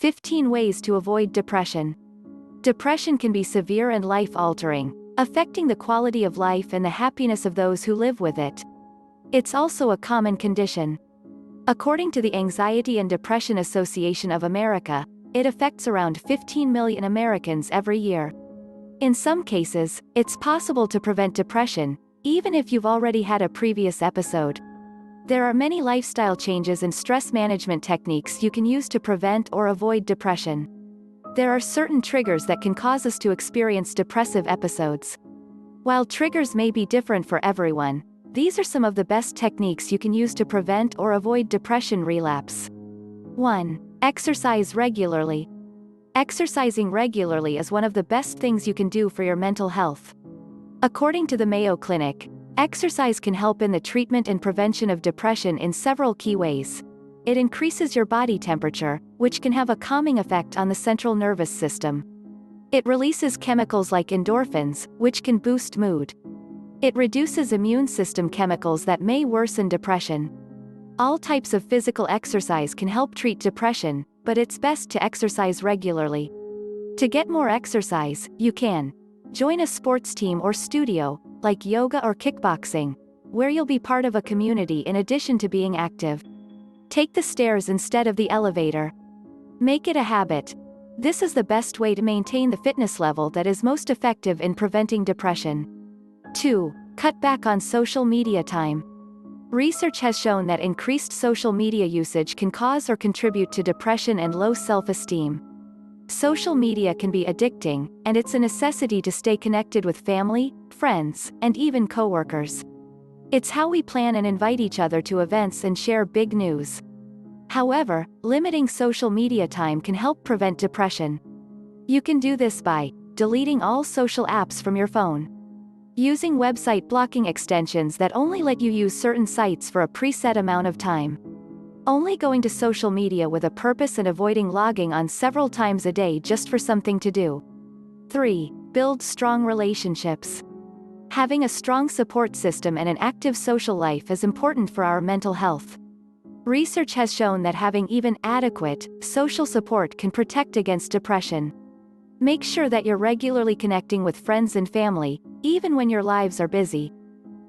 15 ways to avoid depression. Depression can be severe and life-altering, affecting the quality of life and the happiness of those who live with it. It's also a common condition. According to the Anxiety and Depression Association of America, it affects around 15 million Americans every year. In some cases, it's possible to prevent depression, even if you've already had a previous episode. There are many lifestyle changes and stress management techniques you can use to prevent or avoid depression. There are certain triggers that can cause us to experience depressive episodes. While triggers may be different for everyone, these are some of the best techniques you can use to prevent or avoid depression relapse. 1. Exercise regularly. Exercising regularly is one of the best things you can do for your mental health. According to the Mayo Clinic, exercise can help in the treatment and prevention of depression in several key ways. It increases your body temperature, which can have a calming effect on the central nervous system. It releases chemicals like endorphins, which can boost mood. It reduces immune system chemicals that may worsen depression. All types of physical exercise can help treat depression, but it's best to exercise regularly. To get more exercise, you can join a sports team or studio, like yoga or kickboxing, where you'll be part of a community in addition to being active. Take the stairs instead of the elevator. Make it a habit. This is the best way to maintain the fitness level that is most effective in preventing depression. 2. Cut back on social media time. Research has shown that increased social media usage can cause or contribute to depression and low self-esteem. Social media can be addicting, and it's a necessity to stay connected with family, friends, and even coworkers. It's how we plan and invite each other to events and share big news. However, limiting social media time can help prevent depression. You can do this by deleting all social apps from your phone, using website blocking extensions that only let you use certain sites for a preset amount of time, only going to social media with a purpose and avoiding logging on several times a day just for something to do. 3. Build strong relationships. Having a strong support system and an active social life is important for our mental health. Research has shown that having even adequate social support can protect against depression. Make sure that you're regularly connecting with friends and family, even when your lives are busy.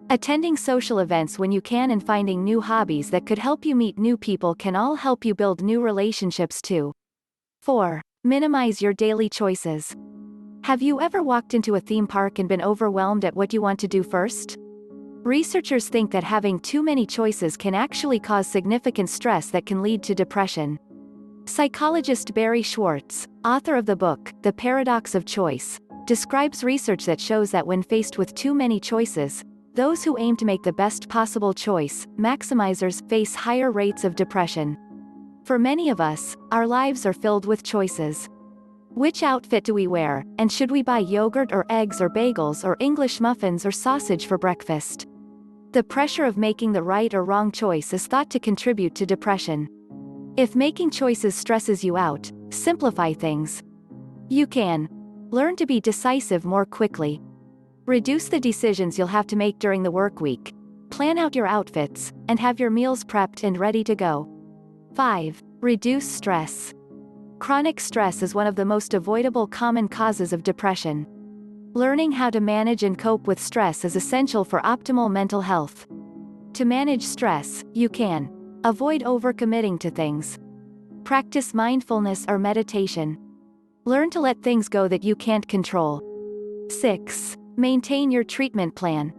Attending social events when you can and finding new hobbies that could help you meet new people can all help you build new relationships too. 4. Minimize your daily choices. Have you ever walked into a theme park and been overwhelmed at what you want to do first? Researchers think that having too many choices can actually cause significant stress that can lead to depression. Psychologist Barry Schwartz, author of the book, The Paradox of Choice, describes research that shows that when faced with too many choices, those who aim to make the best possible choice, maximizers, face higher rates of depression. For many of us, our lives are filled with choices. Which outfit do we wear, and should we buy yogurt or eggs or bagels or English muffins or sausage for breakfast? The pressure of making the right or wrong choice is thought to contribute to depression. If making choices stresses you out, simplify things. You can learn to be decisive more quickly. Reduce the decisions you'll have to make during the work week. Plan out your outfits, and have your meals prepped and ready to go. 5. Reduce stress. Chronic stress is one of the most avoidable common causes of depression. Learning how to manage and cope with stress is essential for optimal mental health. To manage stress, you can avoid overcommitting to things. Practice mindfulness or meditation. Learn to let things go that you can't control. 6. Maintain your treatment plan.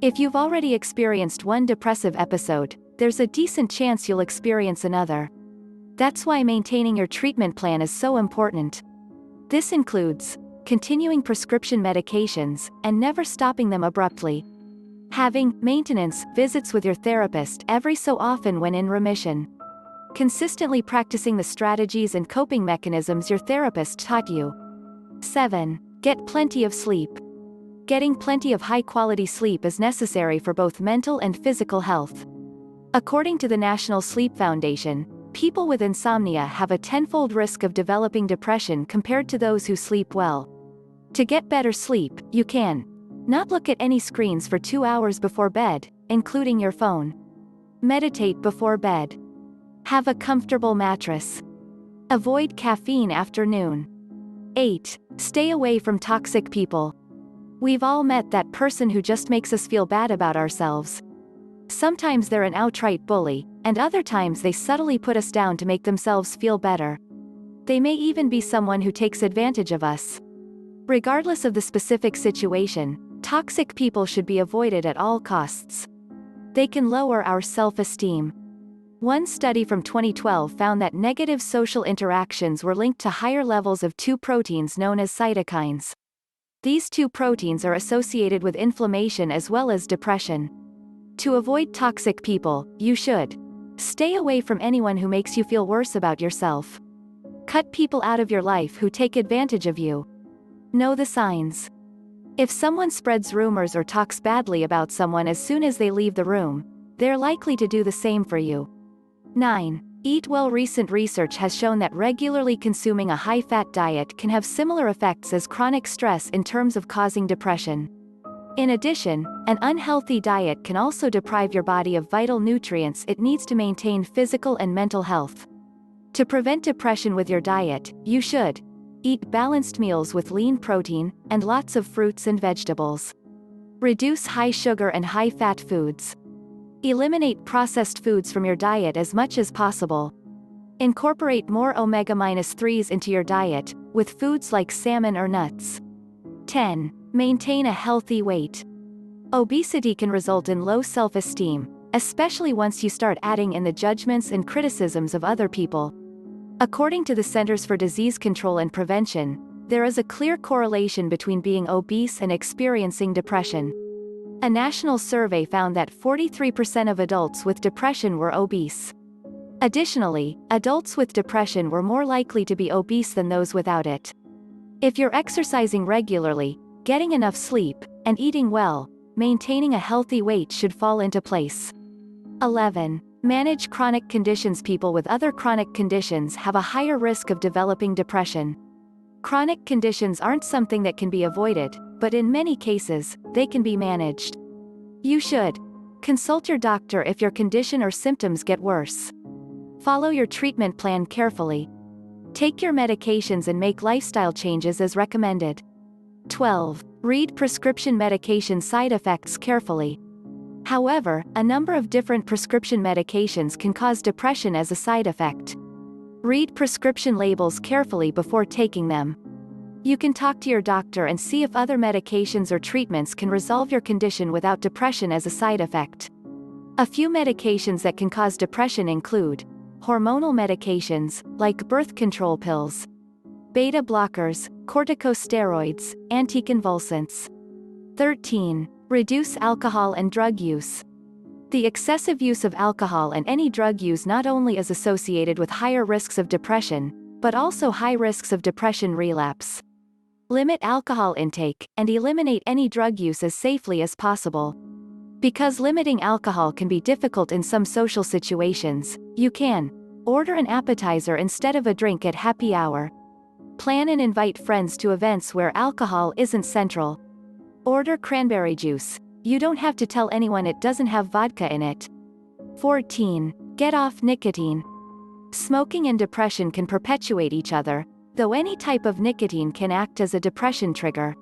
If you've already experienced one depressive episode, there's a decent chance you'll experience another. That's why maintaining your treatment plan is so important. This includes continuing prescription medications and never stopping them abruptly. Having maintenance visits with your therapist every so often when in remission. Consistently practicing the strategies and coping mechanisms your therapist taught you. 7. Get plenty of sleep. Getting plenty of high-quality sleep is necessary for both mental and physical health. According to the National Sleep Foundation, people with insomnia have a tenfold risk of developing depression compared to those who sleep well. To get better sleep, you can not look at any screens for 2 hours before bed, including your phone. Meditate before bed. Have a comfortable mattress. Avoid caffeine after noon. 8. Stay away from toxic people. We've all met that person who just makes us feel bad about ourselves. Sometimes they're an outright bully, and other times they subtly put us down to make themselves feel better. They may even be someone who takes advantage of us. Regardless of the specific situation, toxic people should be avoided at all costs. They can lower our self-esteem. One study from 2012 found that negative social interactions were linked to higher levels of two proteins known as cytokines. These two proteins are associated with inflammation as well as depression. To avoid toxic people, you should stay away from anyone who makes you feel worse about yourself. Cut people out of your life who take advantage of you. Know the signs. If someone spreads rumors or talks badly about someone as soon as they leave the room, they're likely to do the same for you. 9. Eat well. Recent research has shown that regularly consuming a high-fat diet can have similar effects as chronic stress in terms of causing depression. In addition, an unhealthy diet can also deprive your body of vital nutrients it needs to maintain physical and mental health. To prevent depression with your diet, you should eat balanced meals with lean protein, and lots of fruits and vegetables. Reduce high sugar and high fat foods. Eliminate processed foods from your diet as much as possible. Incorporate more omega-3s into your diet, with foods like salmon or nuts. 10. Maintain a healthy weight. Obesity can result in low self-esteem, especially once you start adding in the judgments and criticisms of other people. According to the Centers for Disease Control and Prevention, there is a clear correlation between being obese and experiencing depression. A national survey found that 43% of adults with depression were obese. Additionally, adults with depression were more likely to be obese than those without it. If you're exercising regularly, getting enough sleep, and eating well, maintaining a healthy weight should fall into place. 11. Manage chronic conditions. People with other chronic conditions have a higher risk of developing depression. Chronic conditions aren't something that can be avoided, but in many cases, they can be managed. You should consult your doctor if your condition or symptoms get worse. Follow your treatment plan carefully. Take your medications and make lifestyle changes as recommended. 12. Read prescription medication side effects carefully. However, a number of different prescription medications can cause depression as a side effect. Read prescription labels carefully before taking them. You can talk to your doctor and see if other medications or treatments can resolve your condition without depression as a side effect. A few medications that can cause depression include hormonal medications, like birth control pills, beta blockers, corticosteroids, anticonvulsants. 13. Reduce alcohol and drug use. The excessive use of alcohol and any drug use not only is associated with higher risks of depression, but also high risks of depression relapse. Limit alcohol intake, and eliminate any drug use as safely as possible. Because limiting alcohol can be difficult in some social situations, you can order an appetizer instead of a drink at happy hour. Plan and invite friends to events where alcohol isn't central. Order cranberry juice. You don't have to tell anyone it doesn't have vodka in it. 14. Get off nicotine. Smoking and depression can perpetuate each other, though any type of nicotine can act as a depression trigger.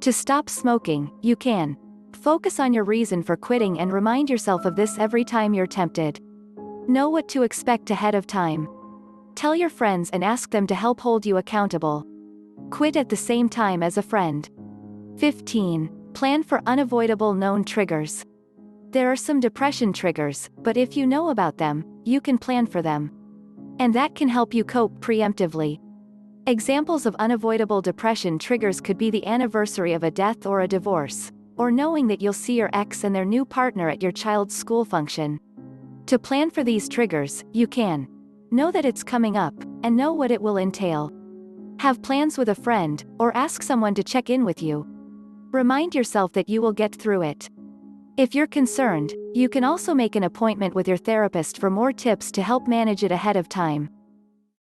To stop smoking, you can focus on your reason for quitting and remind yourself of this every time you're tempted. Know what to expect ahead of time. Tell your friends and ask them to help hold you accountable. Quit at the same time as a friend. 15. Plan for unavoidable known triggers. There are some depression triggers, but if you know about them, you can plan for them. And that can help you cope preemptively. Examples of unavoidable depression triggers could be the anniversary of a death or a divorce, or knowing that you'll see your ex and their new partner at your child's school function. To plan for these triggers, you can know that it's coming up, and know what it will entail. Have plans with a friend, or ask someone to check in with you. Remind yourself that you will get through it. If you're concerned, you can also make an appointment with your therapist for more tips to help manage it ahead of time.